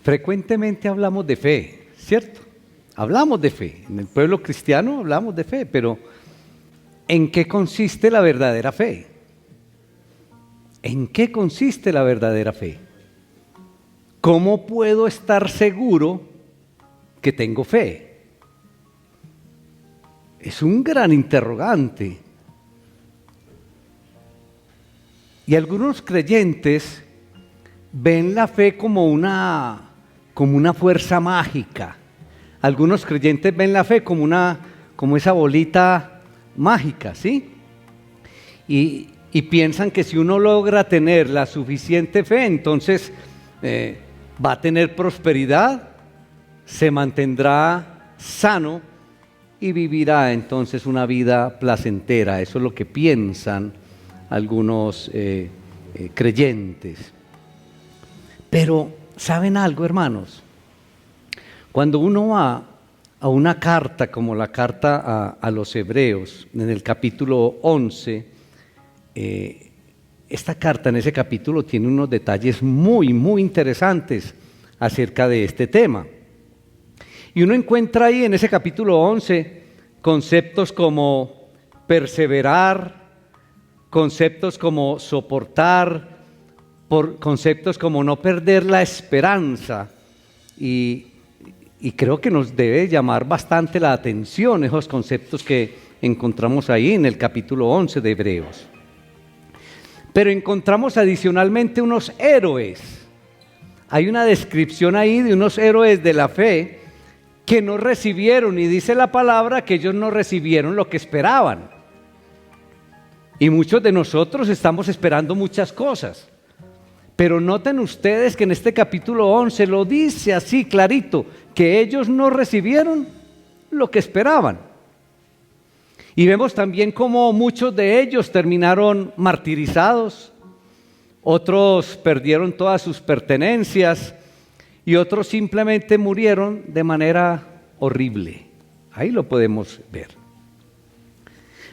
Frecuentemente hablamos de fe, ¿cierto? Hablamos de fe. En el pueblo cristiano hablamos de fe, pero ¿en qué consiste la verdadera fe? ¿En qué consiste la verdadera fe? ¿Cómo puedo estar seguro que tengo fe? Es un gran interrogante. Y algunos creyentes ven la fe como una fuerza mágica. Algunos creyentes ven la fe como esa bolita mágica, ¿sí? Y piensan que si uno logra tener la suficiente fe, entonces va a tener prosperidad, se mantendrá sano y vivirá entonces una vida placentera. Eso es lo que piensan algunos creyentes. Pero, ¿saben algo, hermanos? Cuando uno va a una carta como la carta a los Hebreos, en el capítulo 11, esta carta en ese capítulo tiene unos detalles muy, muy interesantes acerca de este tema. Y uno encuentra ahí en ese capítulo 11 conceptos como perseverar, conceptos como soportar, conceptos como no perder la esperanza. Y creo que nos debe llamar bastante la atención esos conceptos que encontramos ahí en el capítulo 11 de Hebreos. Pero encontramos adicionalmente unos héroes. Hay una descripción ahí de unos héroes de la fe que no recibieron, y dice la palabra que ellos no recibieron lo que esperaban. Y muchos de nosotros estamos esperando muchas cosas. Pero noten ustedes que en este capítulo 11 lo dice así clarito, que ellos no recibieron lo que esperaban. Y vemos también cómo muchos de ellos terminaron martirizados, otros perdieron todas sus pertenencias y otros simplemente murieron de manera horrible. Ahí lo podemos ver.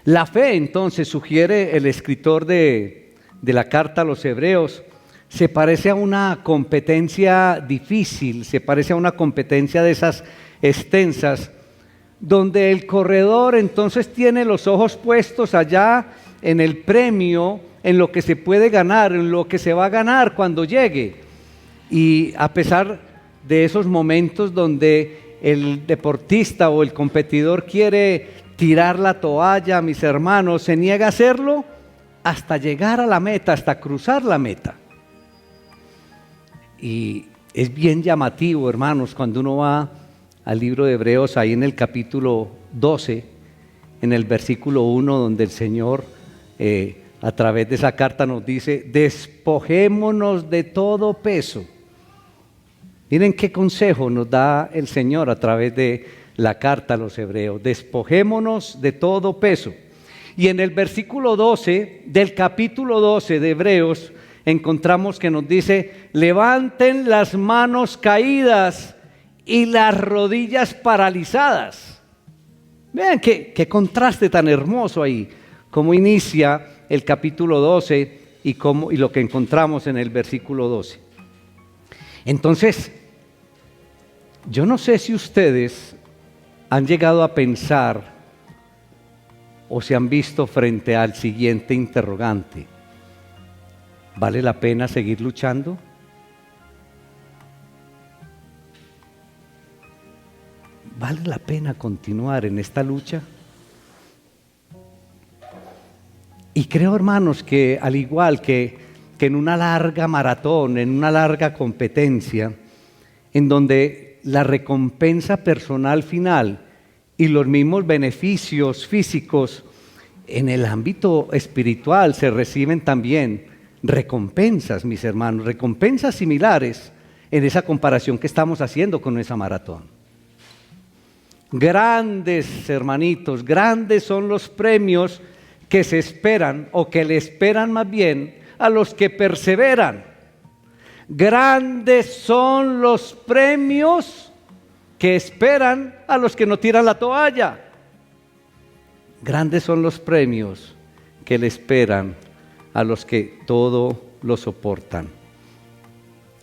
La fe, entonces, sugiere el escritor de la carta a los Hebreos, se parece a una competencia difícil, se parece a una competencia de esas extensas, donde el corredor entonces tiene los ojos puestos allá en el premio, en lo que se puede ganar, en lo que se va a ganar cuando llegue. Y a pesar de esos momentos donde el deportista o el competidor quiere tirar la toalla, mis hermanos, se niega a hacerlo hasta llegar a la meta, hasta cruzar la meta. Y es bien llamativo, hermanos, cuando uno va al libro de Hebreos, ahí en el capítulo 12, en el versículo 1, donde el Señor a través de esa carta nos dice: despojémonos de todo peso. Miren qué consejo nos da el Señor a través de la carta a los Hebreos: despojémonos de todo peso. Y en el versículo 12 del capítulo 12 de Hebreos encontramos que nos dice: levanten las manos caídas y las rodillas paralizadas. Vean qué contraste tan hermoso ahí, cómo inicia el capítulo 12 y lo que encontramos en el versículo 12. Entonces, yo no sé si ustedes han llegado a pensar o se han visto frente al siguiente interrogante: ¿vale la pena seguir luchando? ¿Vale la pena continuar en esta lucha? Y creo, hermanos, que al igual que en una larga maratón, en una larga competencia, en donde la recompensa personal final y los mismos beneficios físicos en el ámbito espiritual se reciben también recompensas, mis hermanos, recompensas similares en esa comparación que estamos haciendo con esa maratón. Grandes, hermanitos, grandes son los premios que se esperan, o que le esperan más bien, a los que perseveran. Grandes son los premios que esperan a los que no tiran la toalla. Grandes son los premios que le esperan a los que todo lo soportan.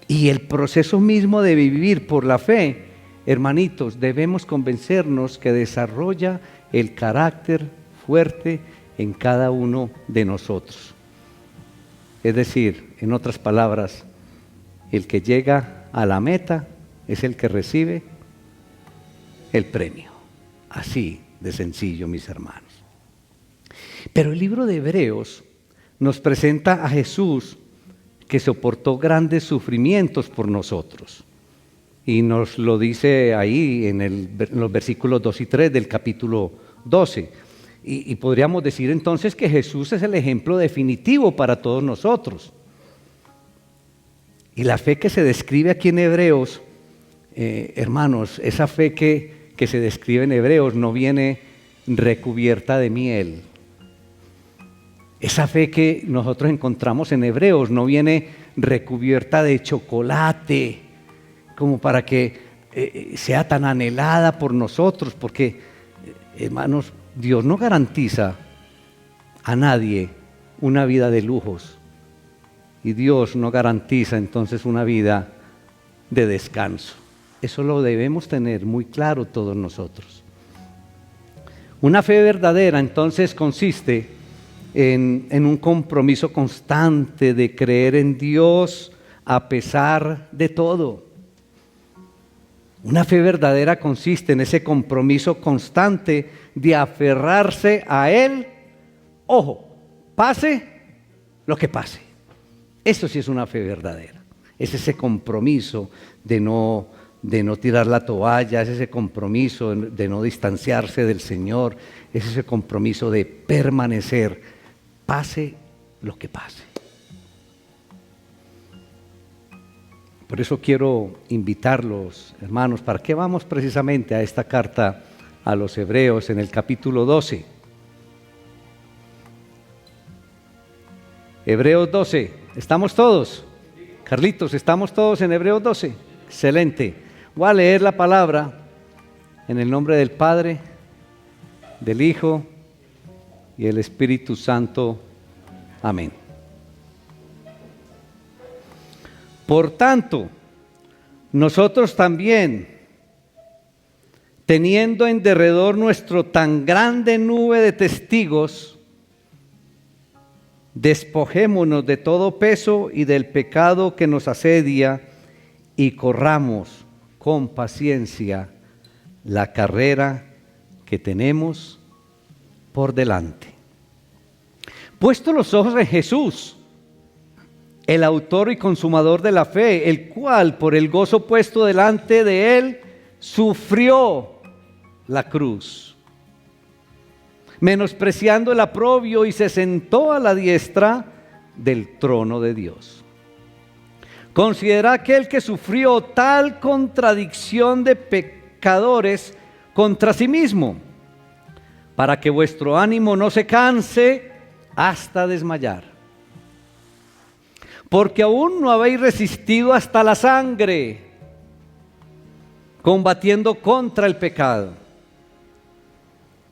Y el proceso mismo de vivir por la fe, hermanitos, debemos convencernos que desarrolla el carácter fuerte en cada uno de nosotros. Es decir, en otras palabras, el que llega a la meta es el que recibe el premio. Así de sencillo, mis hermanos. Pero el libro de Hebreos nos presenta a Jesús que soportó grandes sufrimientos por nosotros. Y nos lo dice ahí en los versículos 2 y 3 del capítulo 12. Y podríamos decir entonces que Jesús es el ejemplo definitivo para todos nosotros. Y la fe que se describe aquí en Hebreos, hermanos, esa fe que se describe en Hebreos no viene recubierta de miel. Esa fe que nosotros encontramos en Hebreos no viene recubierta de chocolate, como para que sea tan anhelada por nosotros, porque, hermanos, Dios no garantiza a nadie una vida de lujos, y Dios no garantiza entonces una vida de descanso. Eso lo debemos tener muy claro todos nosotros. Una fe verdadera entonces consiste en un compromiso constante de creer en Dios a pesar de todo. Una fe verdadera consiste en ese compromiso constante de aferrarse a Él, ojo, pase lo que pase. Eso sí es una fe verdadera. Es ese compromiso de no tirar la toalla, es ese compromiso de no distanciarse del Señor, es ese compromiso de permanecer, pase lo que pase. Por eso quiero invitarlos, hermanos, ¿para qué vamos precisamente a esta carta a los Hebreos en el capítulo 12? Hebreos 12, ¿estamos todos? Carlitos, ¿estamos todos en Hebreos 12? Excelente. Voy a leer la palabra en el nombre del Padre, del Hijo y el Espíritu Santo. Amén. Por tanto, nosotros también, teniendo en derredor nuestro tan grande nube de testigos, despojémonos de todo peso y del pecado que nos asedia y corramos con paciencia la carrera que tenemos por delante. Puesto los ojos en Jesús, el autor y consumador de la fe, el cual por el gozo puesto delante de él sufrió la cruz, menospreciando el oprobio, y se sentó a la diestra del trono de Dios. Considera aquel que sufrió tal contradicción de pecadores contra sí mismo, para que vuestro ánimo no se canse hasta desmayar. Porque aún no habéis resistido hasta la sangre, combatiendo contra el pecado.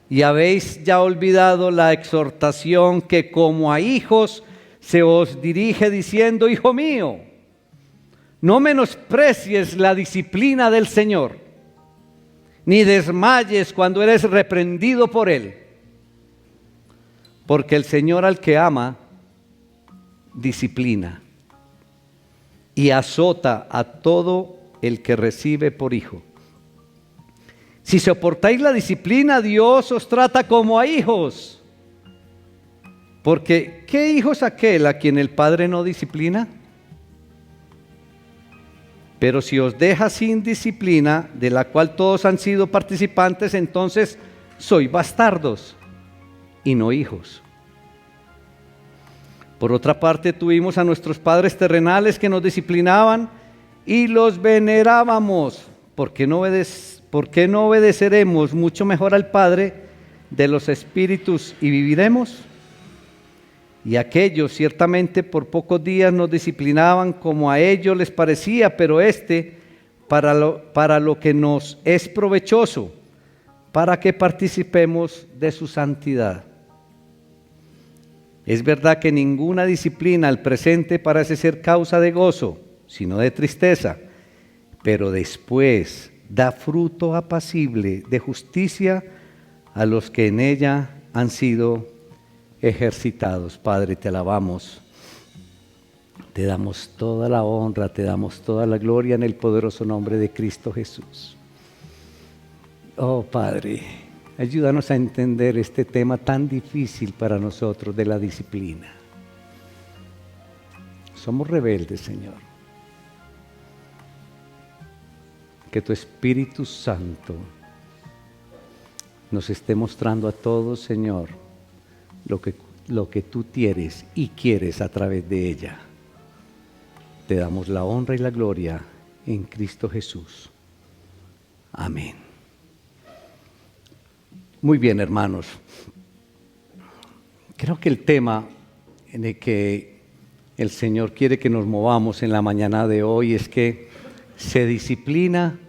Y habéis ya olvidado la exhortación que como a hijos se os dirige diciendo: Hijo mío, no menosprecies la disciplina del Señor, ni desmayes cuando eres reprendido por Él. Porque el Señor al que ama, disciplina y azota a todo el que recibe por hijo. Si soportáis la disciplina, Dios os trata como a hijos. Porque ¿qué hijo es aquel a quien el Padre no disciplina? Pero si os deja sin disciplina, de la cual todos han sido participantes, entonces sois bastardos y no hijos. Por otra parte, tuvimos a nuestros padres terrenales que nos disciplinaban y los venerábamos. ¿Por qué no obedeceremos mucho mejor al Padre de los espíritus y viviremos? Y aquellos ciertamente por pocos días nos disciplinaban como a ellos les parecía, pero para lo que nos es provechoso, para que participemos de su santidad. Es verdad que ninguna disciplina al presente parece ser causa de gozo, sino de tristeza, pero después da fruto apacible de justicia a los que en ella han sido ejercitados. Padre, te alabamos, te damos toda la honra, te damos toda la gloria en el poderoso nombre de Cristo Jesús. Oh Padre, ayúdanos a entender este tema tan difícil para nosotros de la disciplina. Somos rebeldes, Señor. Que tu Espíritu Santo nos esté mostrando a todos, Señor, lo que tú quieres y quieres a través de ella. Te damos la honra y la gloria en Cristo Jesús. Amén. Muy bien, hermanos. Creo que el tema en el que el Señor quiere que nos movamos en la mañana de hoy es que se disciplina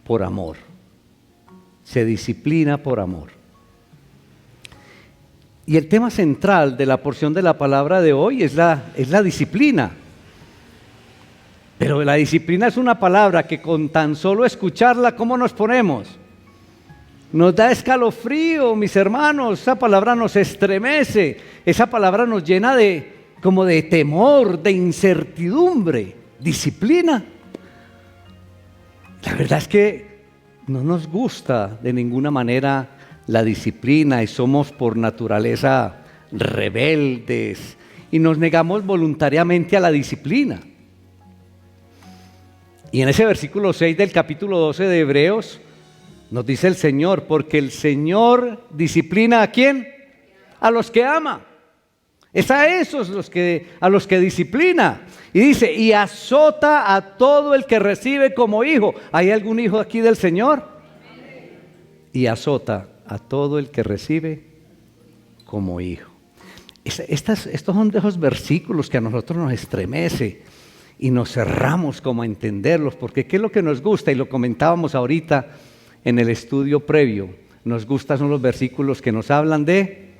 por amor. Se disciplina por amor. Y el tema central de la porción de la palabra de hoy es la disciplina. Pero la disciplina es una palabra que con tan solo escucharla, ¿cómo nos ponemos? Nos da escalofrío, mis hermanos. Esa palabra nos estremece. Esa palabra nos llena como de temor, de incertidumbre. Disciplina. La verdad es que no nos gusta de ninguna manera la disciplina y somos por naturaleza rebeldes y nos negamos voluntariamente a la disciplina. Y en ese versículo 6 del capítulo 12 de Hebreos nos dice el Señor, porque el Señor disciplina ¿a quién? A los que ama. Es a esos a los que disciplina. Y dice, y azota a todo el que recibe como hijo. ¿Hay algún hijo aquí del Señor? Y azota a todo el que recibe como hijo. Estos son de esos versículos que a nosotros nos estremece y nos cerramos como a entenderlos, porque ¿qué es lo que nos gusta? Y lo comentábamos ahorita en el estudio previo. Nos gustan son los versículos que nos hablan de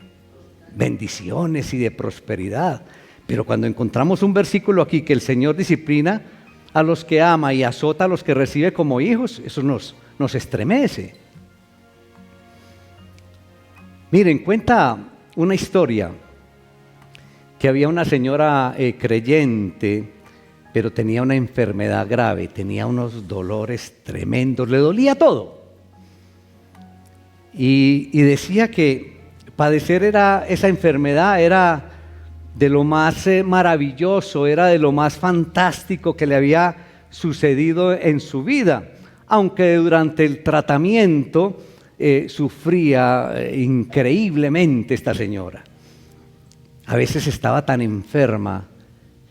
bendiciones y de prosperidad. Pero cuando encontramos un versículo aquí que el Señor disciplina a los que ama y azota a los que recibe como hijos, eso nos estremece. Miren, cuenta una historia que había una señora creyente, pero tenía una enfermedad grave, tenía unos dolores tremendos, le dolía todo. Y decía que padecer esa enfermedad era de lo más maravilloso, era de lo más fantástico que le había sucedido en su vida, aunque durante el tratamiento sufría increíblemente esta señora. A veces estaba tan enferma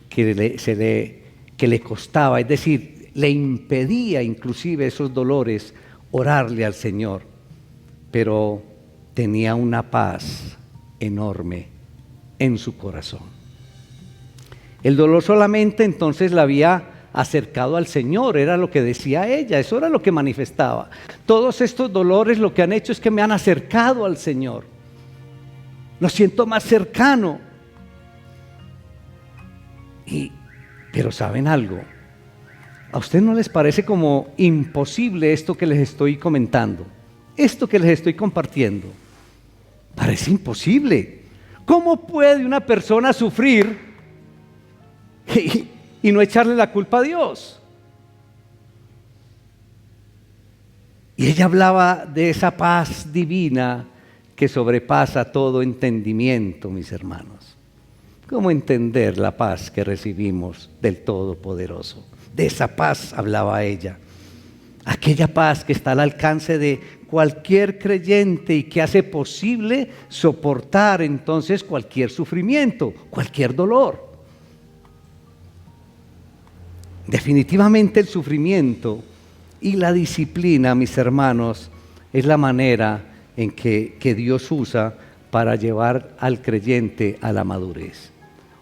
que le costaba, es decir, le impedía inclusive esos dolores orarle al Señor, pero tenía una paz enorme en su corazón. El dolor solamente entonces la había acercado al Señor, era lo que decía ella, eso era lo que manifestaba. Todos estos dolores lo que han hecho es que me han acercado al Señor. Lo siento más cercano. Pero ¿saben algo? ¿A ustedes no les parece como imposible esto que les estoy comentando? Esto que les estoy compartiendo. Parece imposible. ¿Cómo puede una persona sufrir y no echarle la culpa a Dios? Y ella hablaba de esa paz divina que sobrepasa todo entendimiento, mis hermanos. ¿Cómo entender la paz que recibimos del Todopoderoso? De esa paz hablaba ella. Aquella paz que está al alcance de cualquier creyente y que hace posible soportar entonces cualquier sufrimiento, cualquier dolor. Definitivamente el sufrimiento y la disciplina, mis hermanos, es la manera en que Dios usa para llevar al creyente a la madurez.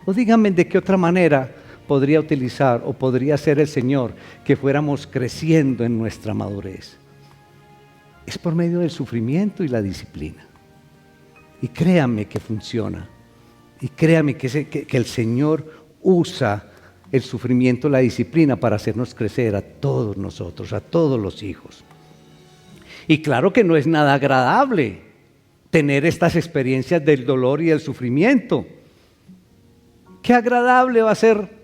O díganme de qué otra manera podría utilizar o podría ser el Señor que fuéramos creciendo en nuestra madurez. Es por medio del sufrimiento y la disciplina. Y créanme que funciona. Y créanme que el Señor usa el sufrimiento, la disciplina para hacernos crecer a todos nosotros, a todos los hijos. Y claro que no es nada agradable tener estas experiencias del dolor y del sufrimiento. Qué agradable va a ser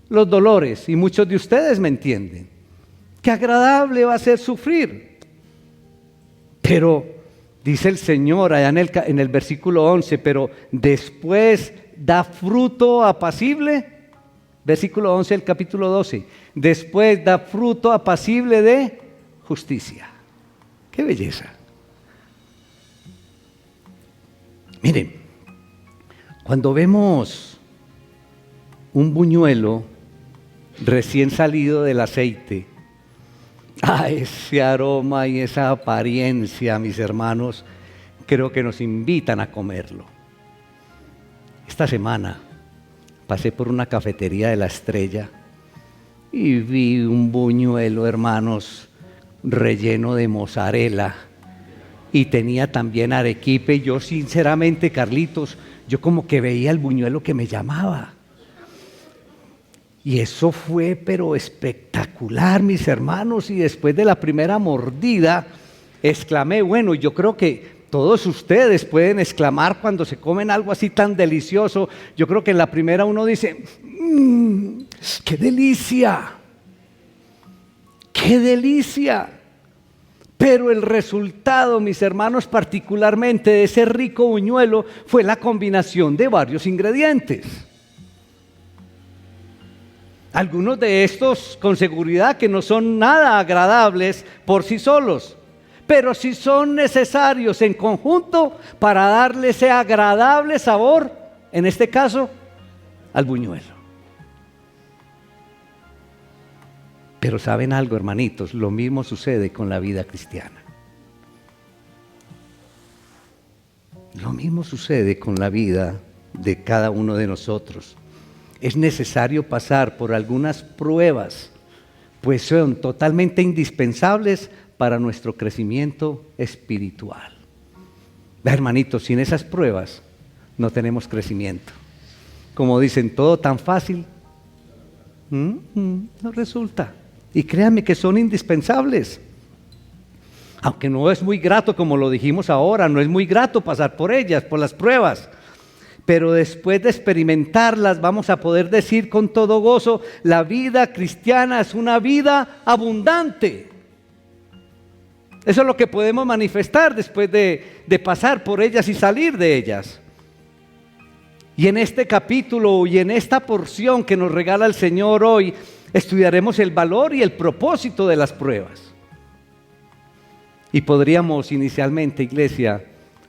los dolores, y muchos de ustedes me entienden. Qué agradable va a ser sufrir. Pero dice el Señor allá en el versículo 11, pero después da fruto apacible. Versículo 11 del capítulo 12. Después da fruto apacible de justicia. ¡Qué belleza! Miren, cuando vemos un buñuelo recién salido del aceite, ese aroma y esa apariencia, mis hermanos, creo que nos invitan a comerlo. Esta semana pasé por una cafetería de La Estrella y vi un buñuelo, hermanos, relleno de mozzarella, y tenía también arequipe. Yo sinceramente, Carlitos, yo como que veía el buñuelo que me llamaba. Y eso fue pero espectacular, mis hermanos, y después de la primera mordida exclamé, bueno, yo creo que todos ustedes pueden exclamar cuando se comen algo así tan delicioso. Yo creo que en la primera uno dice, ¡qué delicia! ¡Qué delicia! Pero el resultado, mis hermanos, particularmente de ese rico buñuelo, fue la combinación de varios ingredientes. Algunos de estos, con seguridad, que no son nada agradables por sí solos, pero sí son necesarios en conjunto para darle ese agradable sabor, en este caso, al buñuelo. Pero ¿saben algo, hermanitos? Lo mismo sucede con la vida cristiana. Lo mismo sucede con la vida de cada uno de nosotros. Es necesario pasar por algunas pruebas, pues son totalmente indispensables para nuestro crecimiento espiritual. Hermanitos, sin esas pruebas no tenemos crecimiento. Como dicen, todo tan fácil, no resulta. Y créanme que son indispensables. Aunque no es muy grato, como lo dijimos ahora, no es muy grato pasar por ellas, por las pruebas. Pero después de experimentarlas vamos a poder decir con todo gozo, la vida cristiana es una vida abundante. Eso es lo que podemos manifestar después de pasar por ellas y salir de ellas. Y en este capítulo y en esta porción que nos regala el Señor hoy, estudiaremos el valor y el propósito de las pruebas. Y podríamos inicialmente, iglesia,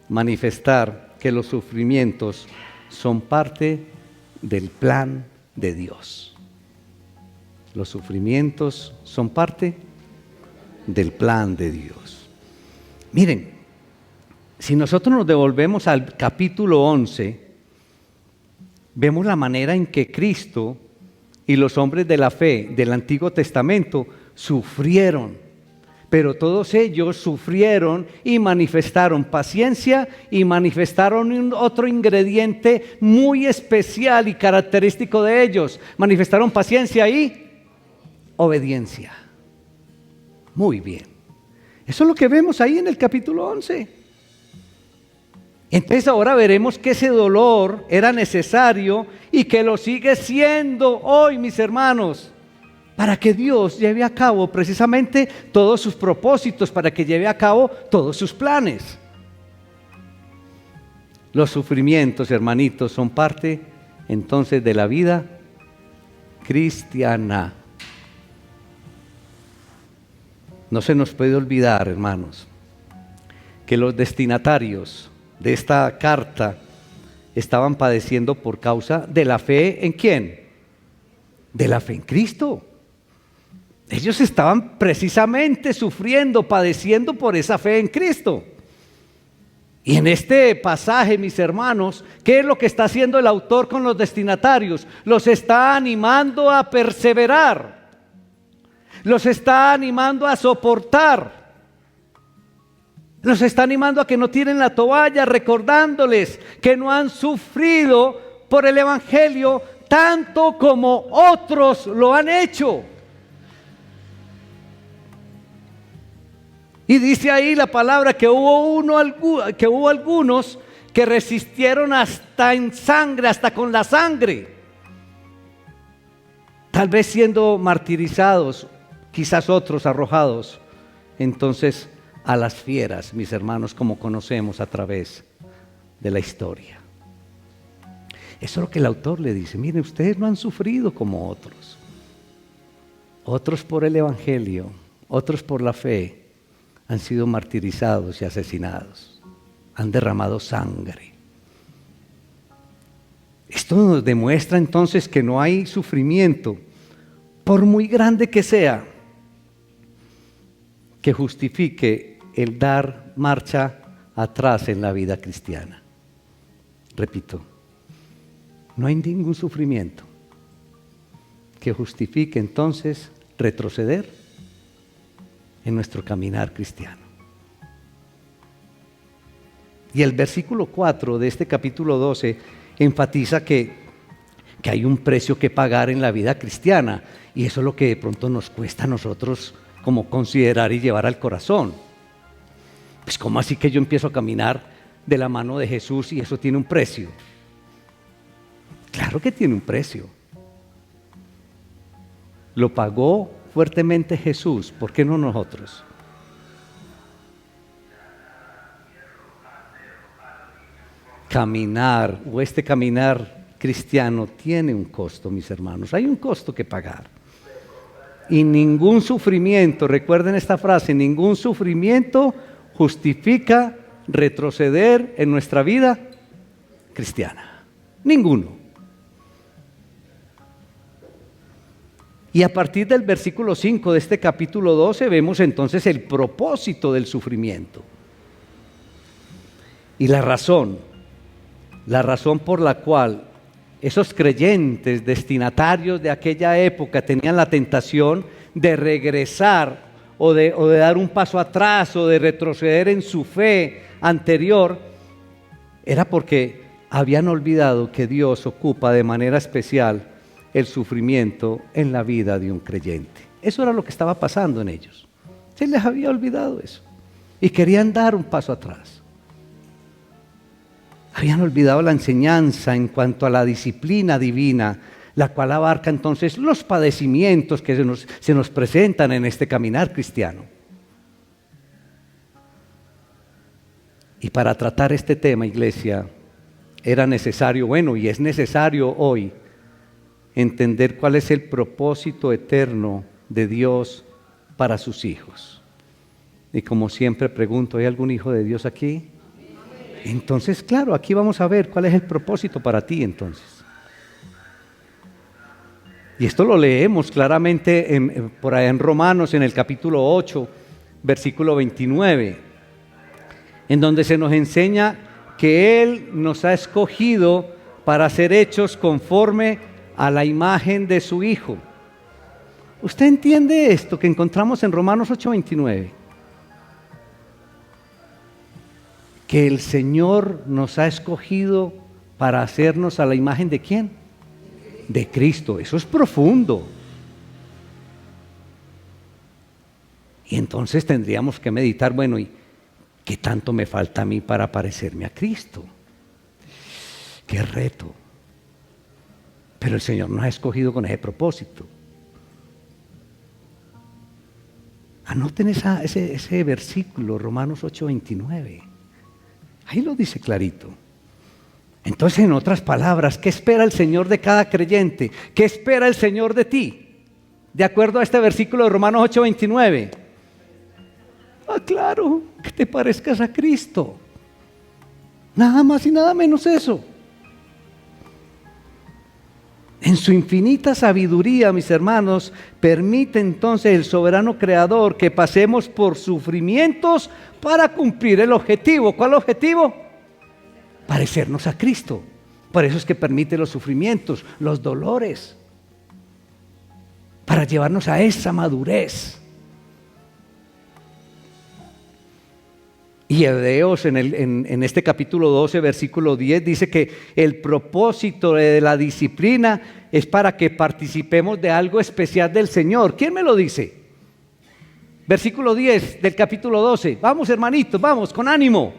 manifestar que los sufrimientos son parte del plan de Dios. Los sufrimientos son parte del plan de Dios. Miren, si nosotros nos devolvemos al capítulo 11, vemos la manera en que Cristo y los hombres de la fe del Antiguo Testamento sufrieron, pero todos ellos sufrieron y manifestaron paciencia y manifestaron otro ingrediente muy especial y característico de ellos. Manifestaron paciencia y obediencia. Muy bien. Eso es lo que vemos ahí en el capítulo 11. Entonces ahora veremos que ese dolor era necesario y que lo sigue siendo hoy, mis hermanos, para que Dios lleve a cabo precisamente todos sus propósitos, para que lleve a cabo todos sus planes. Los sufrimientos, hermanitos, son parte entonces de la vida cristiana. No se nos puede olvidar, hermanos, que los destinatarios de esta carta estaban padeciendo por causa de la fe ¿en quién? De la fe en Cristo. Ellos estaban precisamente sufriendo, padeciendo por esa fe en Cristo. Y en este pasaje, mis hermanos, ¿qué es lo que está haciendo el autor con los destinatarios? Los está animando a perseverar. Los está animando a soportar. Los está animando a que no tiren la toalla, recordándoles que no han sufrido por el Evangelio tanto como otros lo han hecho. Y dice ahí la palabra que hubo algunos que resistieron hasta en sangre, hasta con la sangre, tal vez siendo martirizados, quizás otros arrojados entonces a las fieras, mis hermanos, como conocemos a través de la historia. Eso es lo que el autor le dice: miren, ustedes no han sufrido como otros. Otros por el evangelio, otros por la fe, han sido martirizados y asesinados, han derramado sangre. Esto nos demuestra entonces que no hay sufrimiento, por muy grande que sea, que justifique el dar marcha atrás en la vida cristiana. Repito, no hay ningún sufrimiento que justifique entonces retroceder en nuestro caminar cristiano. Y el versículo 4 de este capítulo 12 enfatiza que hay un precio que pagar en la vida cristiana, y eso es lo que de pronto nos cuesta a nosotros como considerar y llevar al corazón. Pues ¿cómo así que yo empiezo a caminar de la mano de Jesús y eso tiene un precio? Claro que tiene un precio. Lo pagó fuertemente Jesús, ¿por qué no nosotros? Caminar, o este caminar cristiano, tiene un costo, mis hermanos. Hay un costo que pagar. Y ningún sufrimiento, recuerden esta frase, ningún sufrimiento justifica retroceder en nuestra vida cristiana. Ninguno. Y a partir del versículo 5 de este capítulo 12 vemos entonces el propósito del sufrimiento. Y la razón por la cual esos creyentes destinatarios de aquella época tenían la tentación de regresar o de dar un paso atrás o de retroceder en su fe anterior, era porque habían olvidado que Dios ocupa de manera especial el sufrimiento en la vida de un creyente. Eso era lo que estaba pasando en ellos. Se les había olvidado eso y querían dar un paso atrás. Habían olvidado la enseñanza en cuanto a la disciplina divina, la cual abarca entonces los padecimientos que se nos presentan en este caminar cristiano. Y para tratar este tema, iglesia, era necesario, y es necesario hoy, entender cuál es el propósito eterno de Dios para sus hijos. Y como siempre pregunto, ¿hay algún hijo de Dios aquí? Entonces, claro, aquí vamos a ver cuál es el propósito para ti entonces. Y esto lo leemos claramente por allá en Romanos, en el capítulo 8, versículo 29, en donde se nos enseña que Él nos ha escogido para ser hechos conforme a la imagen de su Hijo. ¿Usted entiende esto que encontramos en Romanos 8:29? Que el Señor nos ha escogido para hacernos a la imagen ¿de quién? De Cristo. Eso es profundo. Y entonces tendríamos que meditar, ¿y qué tanto me falta a mí para parecerme a Cristo? ¡Qué reto! Pero el Señor nos ha escogido con ese propósito. Anoten ese versículo, Romanos 8:29. Ahí lo dice clarito. Entonces, en otras palabras, ¿qué espera el Señor de cada creyente? ¿Qué espera el Señor de ti? De acuerdo a este versículo de Romanos 8:29. Claro, que te parezcas a Cristo. Nada más y nada menos eso. En su infinita sabiduría, mis hermanos, permite entonces el soberano creador que pasemos por sufrimientos para cumplir el objetivo. ¿Cuál objetivo? Parecernos a Cristo. Por eso es que permite los sufrimientos, los dolores, para llevarnos a esa madurez. Y Hebreos en este capítulo 12, versículo 10, dice que el propósito de la disciplina es para que participemos de algo especial del Señor. ¿Quién me lo dice? Versículo 10 del capítulo 12. Vamos, hermanitos, vamos, con ánimo.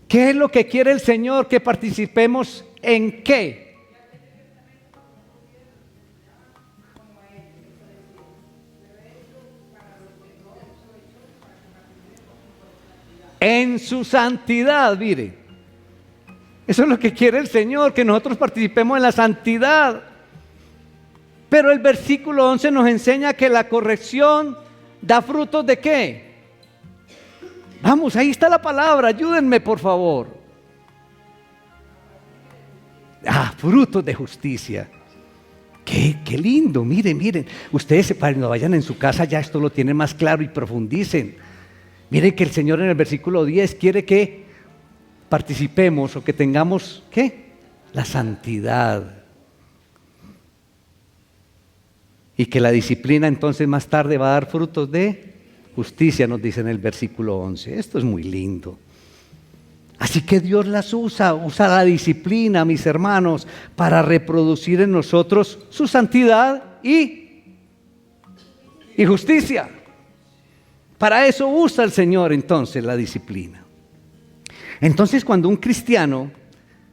¿Qué es lo que quiere el Señor? Que participemos en qué. En su santidad, mire. Eso es lo que quiere el Señor, que nosotros participemos en la santidad. Pero el versículo 11 nos enseña que la corrección da frutos ¿de qué? Vamos, ahí está la palabra, ayúdenme por favor. Frutos de justicia. Qué lindo, miren. Ustedes cuando vayan en su casa ya esto lo tienen más claro y profundicen. Miren que el Señor en el versículo 10 quiere que participemos o que tengamos, ¿qué? La santidad. Y que la disciplina entonces más tarde va a dar frutos de justicia, nos dice en el versículo 11. Esto es muy lindo. Así que Dios las usa la disciplina, mis hermanos, para reproducir en nosotros su santidad y justicia. Para eso usa el Señor entonces la disciplina. Entonces cuando un cristiano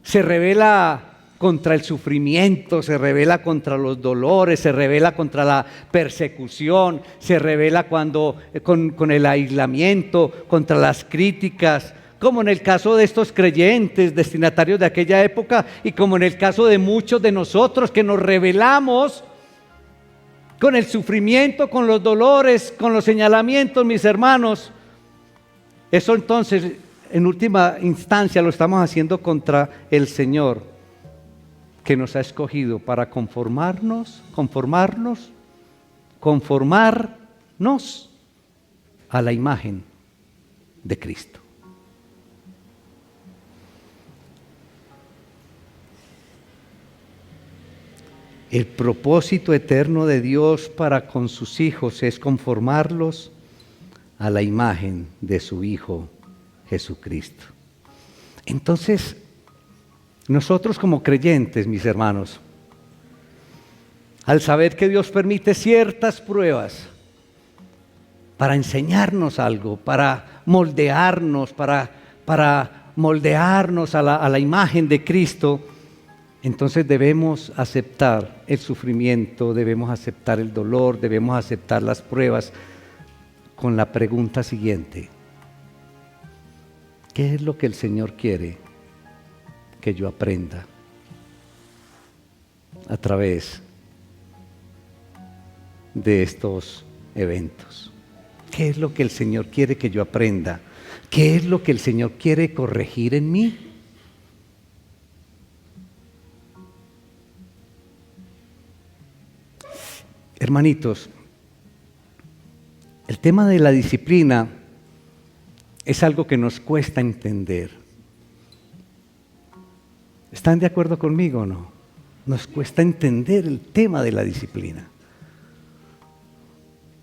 se revela contra el sufrimiento, se revela contra los dolores, se revela contra la persecución, se revela con el aislamiento, contra las críticas, como en el caso de estos creyentes destinatarios de aquella época y como en el caso de muchos de nosotros que nos rebelamos con el sufrimiento, con los dolores, con los señalamientos, mis hermanos. Eso entonces, en última instancia, lo estamos haciendo contra el Señor, que nos ha escogido para conformarnos a la imagen de Cristo. El propósito eterno de Dios para con sus hijos es conformarlos a la imagen de su Hijo Jesucristo. Entonces, nosotros como creyentes, mis hermanos, al saber que Dios permite ciertas pruebas para enseñarnos algo, para moldearnos, para moldearnos a la imagen de Cristo, entonces debemos aceptar el sufrimiento, debemos aceptar el dolor, debemos aceptar las pruebas con la pregunta siguiente: ¿qué es lo que el Señor quiere que yo aprenda a través de estos eventos? ¿Qué es lo que el Señor quiere que yo aprenda? ¿Qué es lo que el Señor quiere corregir en mí? Hermanitos, el tema de la disciplina es algo que nos cuesta entender. ¿Están de acuerdo conmigo o no? Nos cuesta entender el tema de la disciplina.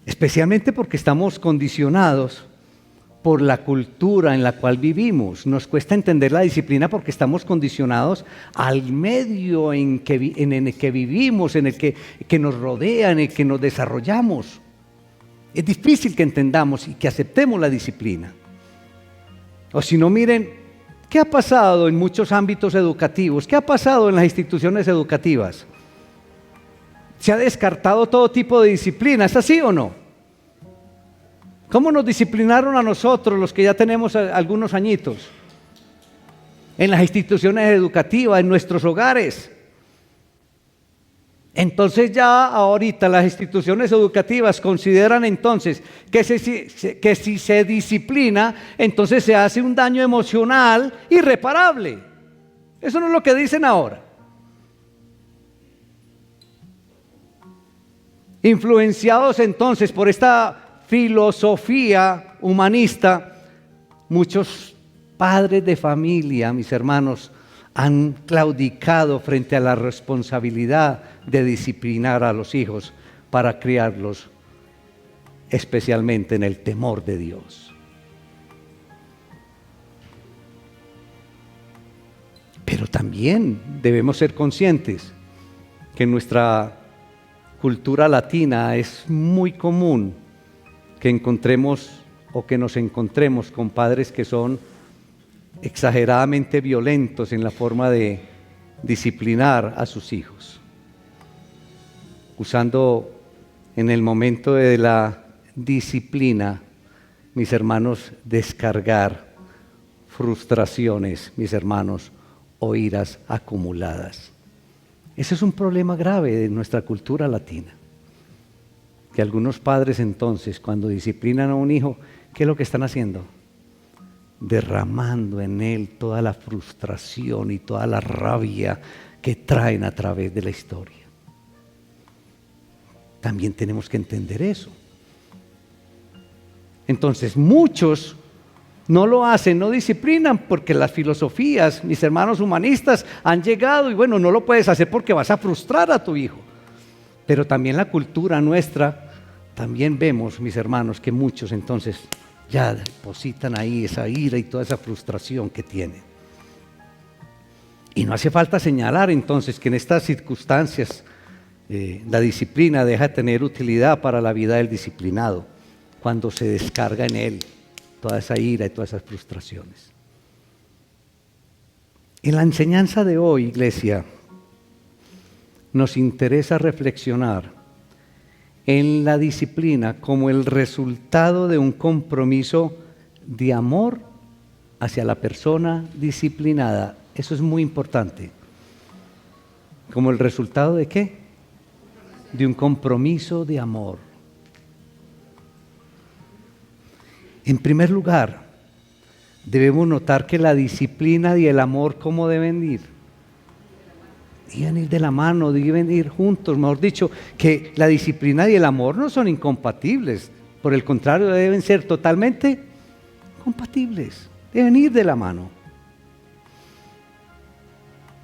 Especialmente porque estamos condicionados por la cultura en la cual vivimos. Nos cuesta entender la disciplina porque estamos condicionados al medio en el que vivimos, en el que nos rodea, en el que nos desarrollamos. Es difícil que entendamos y que aceptemos la disciplina. O si no, miren, ¿qué ha pasado en muchos ámbitos educativos? ¿Qué ha pasado en las instituciones educativas? Se ha descartado todo tipo de disciplina, ¿es así o no? ¿Cómo nos disciplinaron a nosotros, los que ya tenemos algunos añitos? En las instituciones educativas, en nuestros hogares. Entonces ya ahorita las instituciones educativas consideran entonces que si se disciplina, entonces se hace un daño emocional irreparable. Eso no es lo que dicen ahora. Influenciados entonces por esta filosofía humanista, muchos padres de familia, mis hermanos, han claudicado frente a la responsabilidad de disciplinar a los hijos para criarlos especialmente en el temor de Dios. también debemos ser conscientes que en nuestra cultura latina es muy común que encontremos o que nos encontremos con padres que son exageradamente violentos en la forma de disciplinar a sus hijos, usando en el momento de la disciplina, mis hermanos, descargar frustraciones, mis hermanos, o iras acumuladas. Ese es un problema grave de nuestra cultura latina, que algunos padres entonces, cuando disciplinan a un hijo, ¿qué es lo que están haciendo? Derramando en él toda la frustración y toda la rabia que traen a través de la historia. También tenemos que entender eso. Entonces, muchos no lo hacen, no disciplinan, porque las filosofías, mis hermanos humanistas, han llegado y bueno, no lo puedes hacer porque vas a frustrar a tu hijo. Pero también la cultura nuestra, también vemos, mis hermanos, que muchos entonces ya depositan ahí esa ira y toda esa frustración que tienen. Y no hace falta señalar entonces que en estas circunstancias la disciplina deja de tener utilidad para la vida del disciplinado, cuando se descarga en él toda esa ira y todas esas frustraciones. En la enseñanza de hoy, iglesia, nos interesa reflexionar en la disciplina como el resultado de un compromiso de amor hacia la persona disciplinada. Eso es muy importante. ¿Como el resultado de qué? De un compromiso de amor. En primer lugar, debemos notar que la disciplina y el amor, ¿cómo deben ir? Deben ir de la mano, deben ir juntos. Mejor dicho, que la disciplina y el amor no son incompatibles. Por el contrario, deben ser totalmente compatibles. Deben ir de la mano.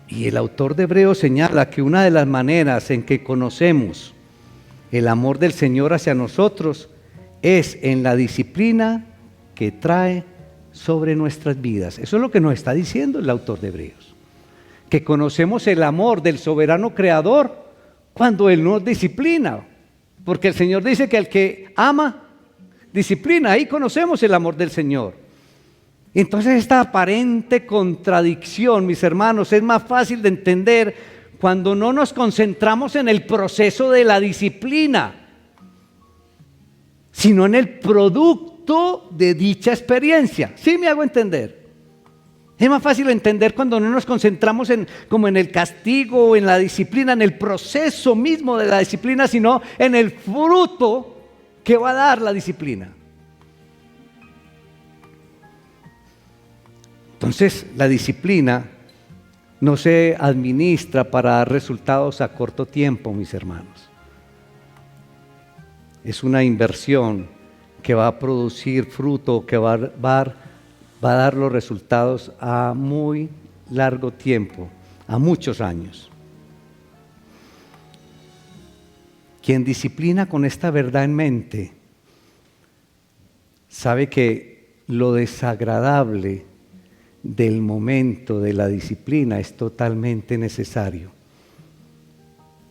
Y el autor de Hebreos señala que una de las maneras en que conocemos el amor del Señor hacia nosotros es en la disciplina que trae sobre nuestras vidas. Eso es lo que nos está diciendo el autor de Hebreos. Que conocemos el amor del soberano creador cuando Él nos disciplina. Porque el Señor dice que el que ama, disciplina. Ahí conocemos el amor del Señor. Entonces esta aparente contradicción, mis hermanos, es más fácil de entender cuando no nos concentramos en el proceso de la disciplina, sino en el producto de dicha experiencia. ¿Sí me hago entender? Es más fácil entender cuando no nos concentramos como en el castigo o en la disciplina, en el proceso mismo de la disciplina, sino en el fruto que va a dar la disciplina. Entonces, la disciplina no se administra para dar resultados a corto tiempo, mis hermanos. Es una inversión que va a producir fruto, que va a dar los resultados a muy largo tiempo, a muchos años. Quien disciplina con esta verdad en mente, sabe que lo desagradable del momento de la disciplina es totalmente necesario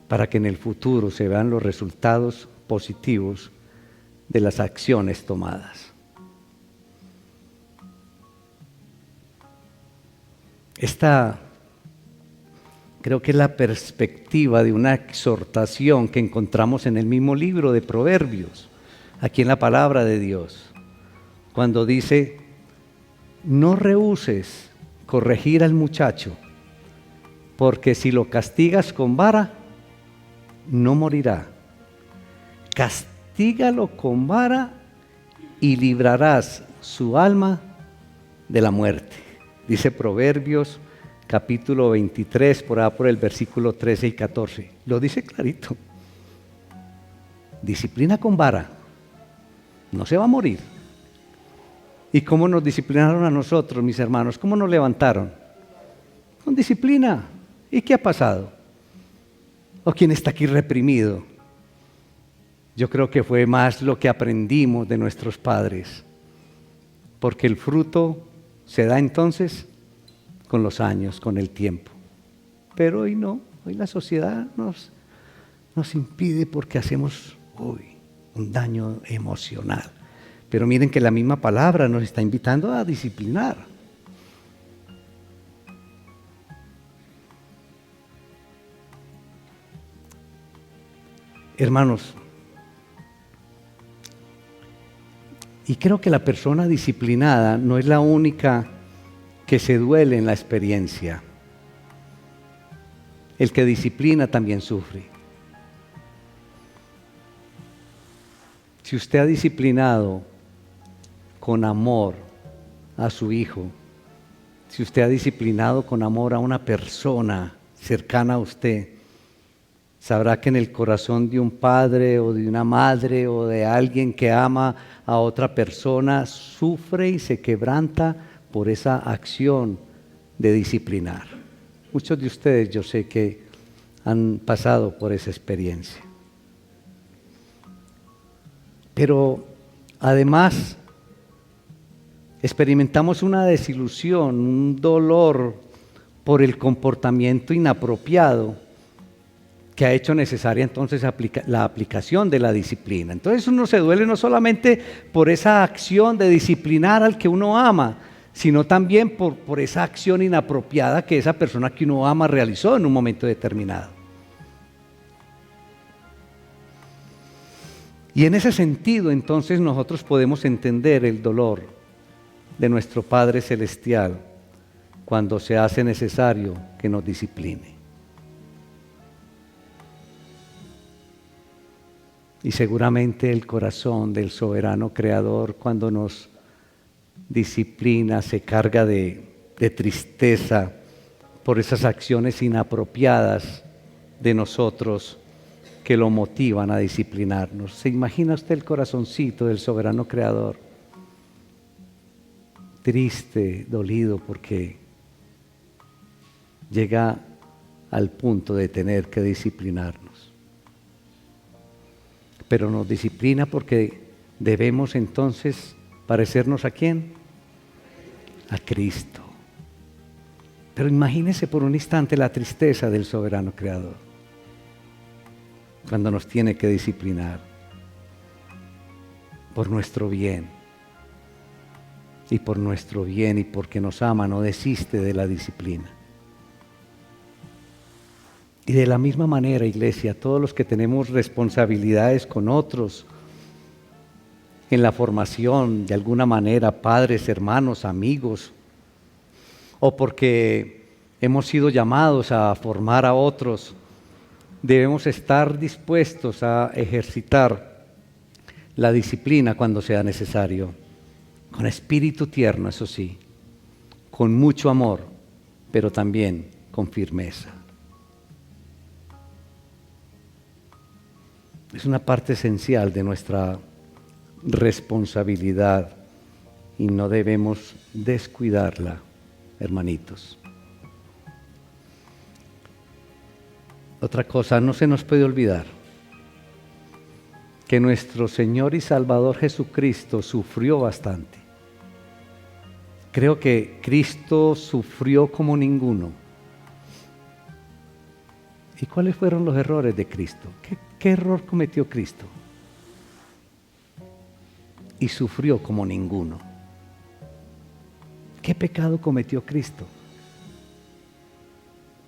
para que en el futuro se vean los resultados positivos de las acciones tomadas. Esta creo que es la perspectiva de una exhortación que encontramos en el mismo libro de Proverbios, aquí en la palabra de Dios, cuando dice: no rehúses corregir al muchacho, porque si lo castigas con vara, no morirá. Castígalo con vara y librarás su alma de la muerte. Dice Proverbios capítulo 23, por allá por el versículo 13 y 14. Lo dice clarito. Disciplina con vara, no se va a morir. ¿Y cómo nos disciplinaron a nosotros, mis hermanos? ¿Cómo nos levantaron? Con disciplina. ¿Y qué ha pasado? ¿O quién está aquí reprimido? Yo creo que fue más lo que aprendimos de nuestros padres, porque el fruto se da entonces con los años, con el tiempo. Pero hoy no, hoy la sociedad nos impide porque hacemos un daño emocional. Pero miren que la misma palabra nos está invitando a disciplinar. Hermanos, y creo que la persona disciplinada no es la única que se duele en la experiencia. El que disciplina también sufre. Si usted ha disciplinado con amor a su hijo, si usted ha disciplinado con amor a una persona cercana a usted, sabrá que en el corazón de un padre o de una madre o de alguien que ama a otra persona, sufre y se quebranta por esa acción de disciplinar. Muchos de ustedes yo sé que han pasado por esa experiencia. Pero además experimentamos una desilusión, un dolor por el comportamiento inapropiado que ha hecho necesaria entonces la aplicación de la disciplina. Entonces uno se duele no solamente por esa acción de disciplinar al que uno ama, sino también por esa acción inapropiada que esa persona que uno ama realizó en un momento determinado. Y en ese sentido entonces nosotros podemos entender el dolor de nuestro Padre Celestial cuando se hace necesario que nos discipline. Y seguramente el corazón del soberano Creador cuando nos disciplina se carga de tristeza por esas acciones inapropiadas de nosotros que lo motivan a disciplinarnos. ¿Se imagina usted el corazoncito del soberano Creador? Triste, dolido porque llega al punto de tener que disciplinarnos. Pero nos disciplina porque debemos entonces parecernos ¿a quién? A Cristo. Pero imagínese por un instante la tristeza del soberano Creador cuando nos tiene que disciplinar por nuestro bien. Y por nuestro bien y porque nos ama no desiste de la disciplina. Y de la misma manera, iglesia, todos los que tenemos responsabilidades con otros, en la formación, de alguna manera, padres, hermanos, amigos, o porque hemos sido llamados a formar a otros, debemos estar dispuestos a ejercitar la disciplina cuando sea necesario, con espíritu tierno, eso sí, con mucho amor, pero también con firmeza. Es una parte esencial de nuestra responsabilidad y no debemos descuidarla, hermanitos. Otra cosa, no se nos puede olvidar que nuestro Señor y Salvador Jesucristo sufrió bastante. Creo que Cristo sufrió como ninguno. ¿Y cuáles fueron los errores de Cristo? ¿Qué error cometió Cristo? Y sufrió como ninguno. ¿Qué pecado cometió Cristo?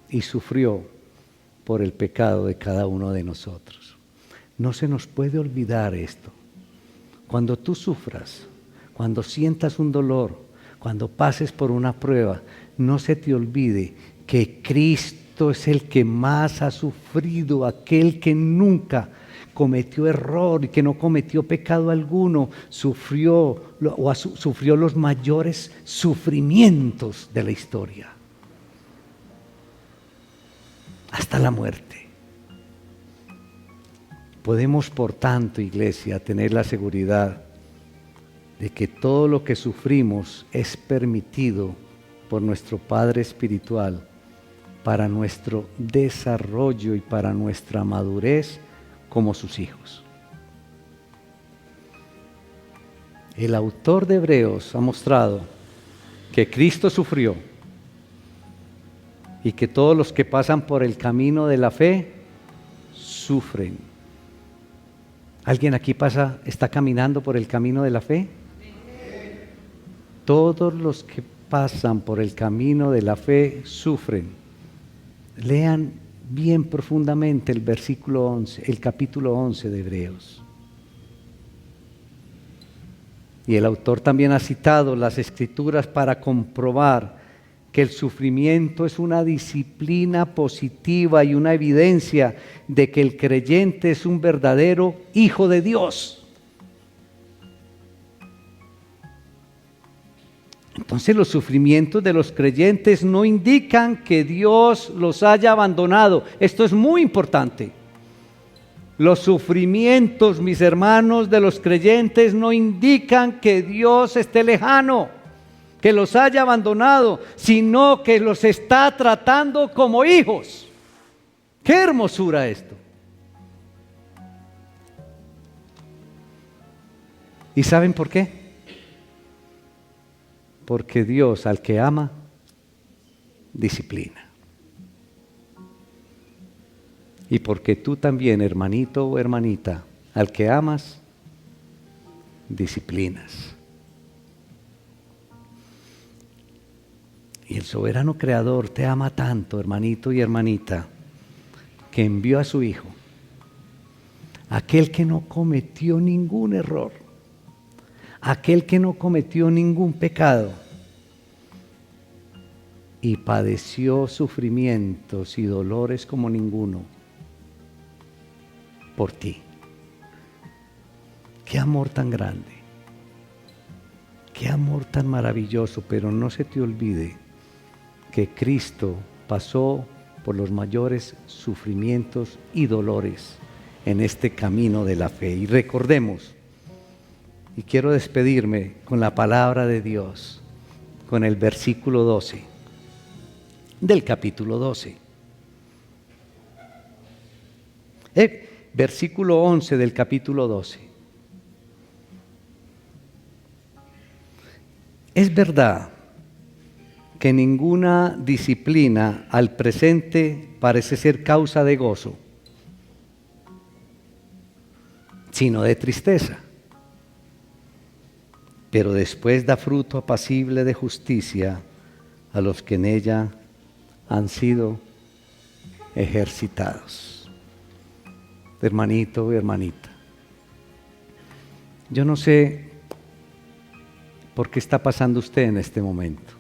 Y sufrió por el pecado de cada uno de nosotros. No se nos puede olvidar esto. Cuando tú sufras, cuando sientas un dolor, cuando pases por una prueba, no se te olvide que Cristo es el que más ha sufrido, aquel que nunca cometió error y que no cometió pecado alguno, sufrió los mayores sufrimientos de la historia, hasta la muerte. Podemos, por tanto, iglesia, tener la seguridad de que todo lo que sufrimos es permitido por nuestro Padre Espiritual para nuestro desarrollo y para nuestra madurez como sus hijos. El autor de Hebreos ha mostrado que Cristo sufrió y que todos los que pasan por el camino de la fe sufren. ¿Alguien aquí está caminando por el camino de la fe? Todos los que pasan por el camino de la fe sufren. Lean bien profundamente el versículo 11, el capítulo 11 de Hebreos. Y el autor también ha citado las Escrituras para comprobar que el sufrimiento es una disciplina positiva y una evidencia de que el creyente es un verdadero hijo de Dios. Entonces los sufrimientos de los creyentes no indican que Dios los haya abandonado. Esto es muy importante. Los sufrimientos, mis hermanos, de los creyentes no indican que Dios esté lejano, que los haya abandonado, sino que los está tratando como hijos. ¡Qué hermosura esto! ¿Y saben por qué? Porque Dios al que ama, disciplina. Y porque tú también, hermanito o hermanita, al que amas, disciplinas. Y el soberano creador te ama tanto, hermanito y hermanita, que envió a su Hijo, aquel que no cometió ningún error, aquel que no cometió ningún pecado, y padeció sufrimientos y dolores como ninguno, por ti. Qué amor tan grande, qué amor tan maravilloso, pero no se te olvide que Cristo pasó por los mayores sufrimientos y dolores en este camino de la fe. Y recordemos, y quiero despedirme con la palabra de Dios, con el versículo 12 del capítulo 12. Versículo 11 del capítulo 12. Es verdad que ninguna disciplina al presente parece ser causa de gozo, sino de tristeza. Pero después da fruto apacible de justicia a los que en ella han sido ejercitados. Hermanito y hermanita, yo no sé por qué está pasando usted en este momento.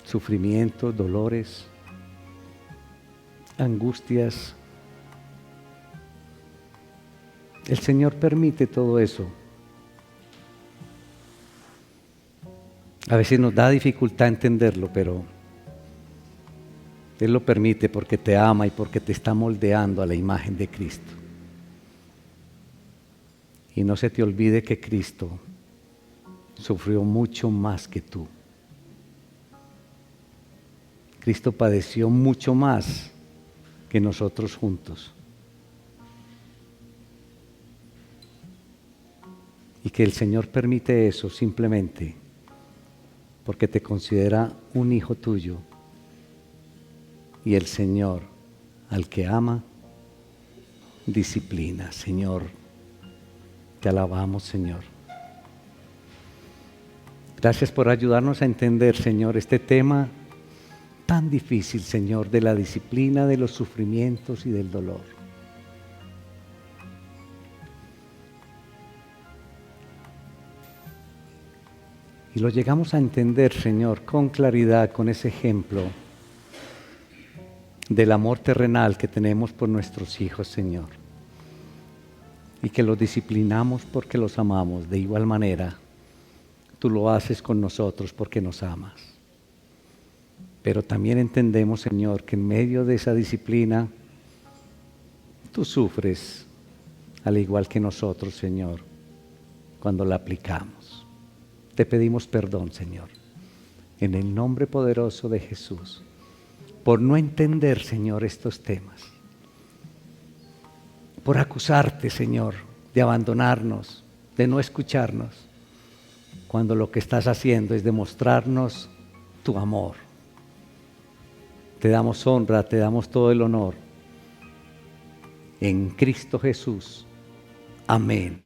Sufrimientos, dolores, angustias. El Señor permite todo eso. A veces nos da dificultad entenderlo, pero Él lo permite porque te ama y porque te está moldeando a la imagen de Cristo. Y no se te olvide que Cristo sufrió mucho más que tú. Cristo padeció mucho más que nosotros juntos. Y que el Señor permite eso simplemente porque te considera un hijo tuyo. Y el Señor, al que ama, disciplina. Señor, te alabamos, Señor. Gracias por ayudarnos a entender, Señor, este tema tan difícil, Señor, de la disciplina, de los sufrimientos y del dolor. Y lo llegamos a entender, Señor, con claridad, con ese ejemplo del amor terrenal que tenemos por nuestros hijos, Señor. Y que los disciplinamos porque los amamos. De igual manera, tú lo haces con nosotros porque nos amas. Pero también entendemos, Señor, que en medio de esa disciplina, tú sufres al igual que nosotros, Señor, cuando la aplicamos. Te pedimos perdón, Señor, en el nombre poderoso de Jesús, por no entender, Señor, estos temas, por acusarte, Señor, de abandonarnos, de no escucharnos, cuando lo que estás haciendo es demostrarnos tu amor, te damos honra, te damos todo el honor. En Cristo Jesús. Amén.